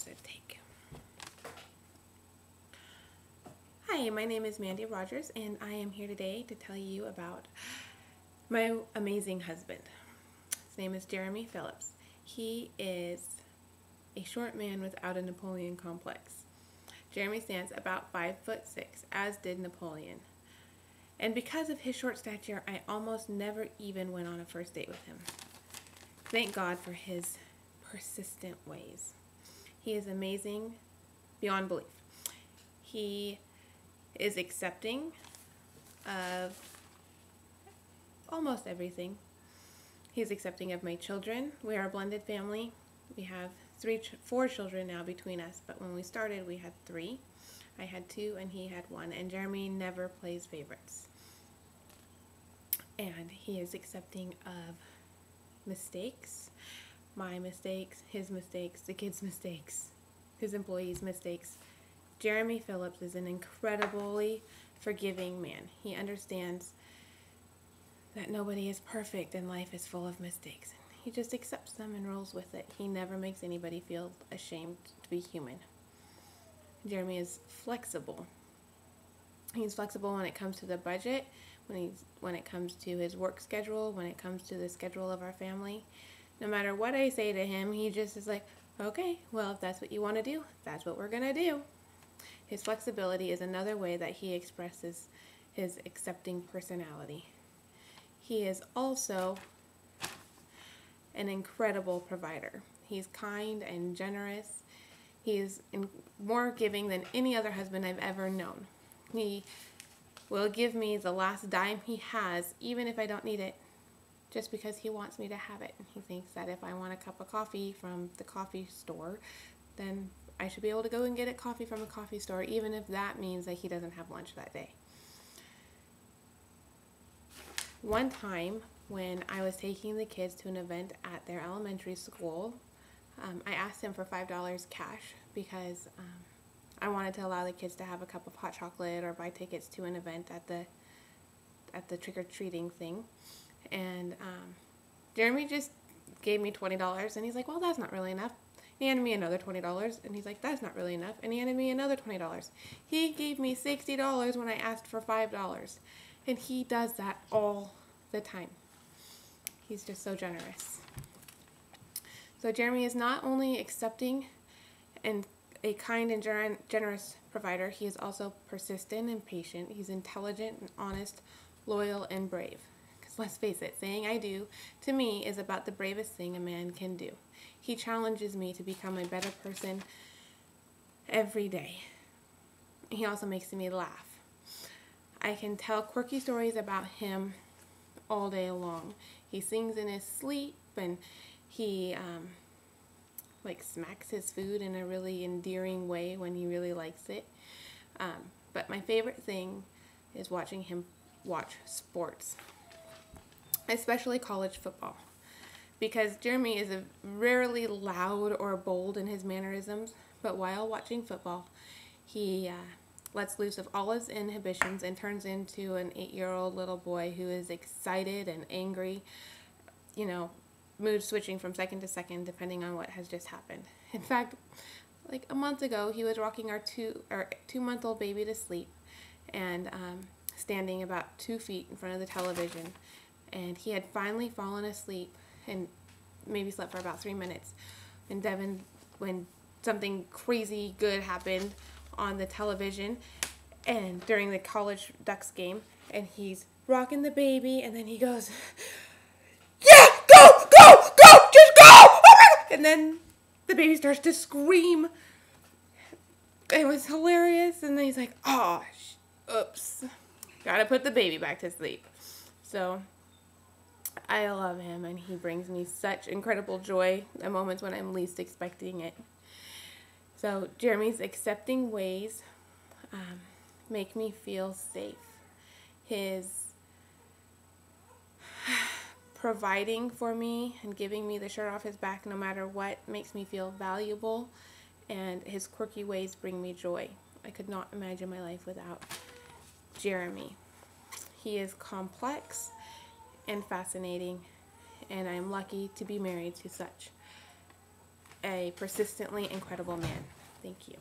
Take. Hi, my name is Mandy Rogers, and I am here today to tell you about my amazing husband. His name is Jeremy Phillips. He is a short man without a Napoleon complex. Jeremy stands about 5'6", as did Napoleon. And because of his short stature, I almost never even went on a first date with him. Thank God for his persistent ways. He is amazing beyond belief. He is accepting of almost everything. He's accepting of my children. We are a blended family. We have four children now between us, but when we started we had 3. I had 2 and he had 1, and Jeremy never plays favorites. And he is accepting of mistakes. My mistakes, his mistakes, the kids' mistakes, his employees' mistakes. Jeremy Phillips is an incredibly forgiving man. He understands that nobody is perfect and life is full of mistakes. He just accepts them and rolls with it. He never makes anybody feel ashamed to be human. Jeremy is flexible. He's flexible when it comes to the budget, when it comes to his work schedule, when it comes to the schedule of our family. No matter what I say to him, he just is like, okay, well, if that's what you want to do, that's what we're going to do. His flexibility is another way that he expresses his accepting personality. He is also an incredible provider. He's kind and generous. He is more giving than any other husband I've ever known. He will give me the last dime he has, even if I don't need it, just because he wants me to have it. He thinks that if I want a cup of coffee from the coffee store, then I should be able to go and get a coffee from a coffee store, even if that means that he doesn't have lunch that day. One time when I was taking the kids to an event at their elementary school, I asked him for $5 cash because I wanted to allow the kids to have a cup of hot chocolate or buy tickets to an event at the trick-or-treating thing. And Jeremy just gave me $20, and he's like, well, that's not really enough. He handed me another $20, and he's like, that's not really enough. And he handed me another $20. He gave me $60 when I asked for $5. And he does that all the time. He's just so generous. So Jeremy is not only accepting and a kind and generous provider, he is also persistent and patient. He's intelligent and honest, loyal and brave. Because let's face it, saying I do to me is about the bravest thing a man can do. He challenges me to become a better person every day. He also makes me laugh. I can tell quirky stories about him all day long. He sings in his sleep, and he like smacks his food in a really endearing way when he really likes it. But my favorite thing is watching him watch sports, especially college football, because Jeremy is rarely loud or bold in his mannerisms, but while watching football, he lets loose of all his inhibitions and turns into an 8-year-old little boy who is excited and angry, mood switching from second to second depending on what has just happened. In fact, like a month ago, he was rocking our 2-month-old baby to sleep and standing about 2 feet in front of the television, and he had finally fallen asleep and maybe slept for about 3 minutes. And Devin, when something crazy good happened on the television and during the college Ducks game, and he's rocking the baby, and then he goes, yeah, go, just go! And then the baby starts to scream. It was hilarious, and then he's like, oh, oops, gotta put the baby back to sleep. So I love him, and he brings me such incredible joy at moments when I'm least expecting it. So Jeremy's accepting ways make me feel safe. His providing for me and giving me the shirt off his back no matter what makes me feel valuable, and his quirky ways bring me joy. I could not imagine my life without Jeremy. He is complex and fascinating, and I'm lucky to be married to such a persistently incredible man. Thank you.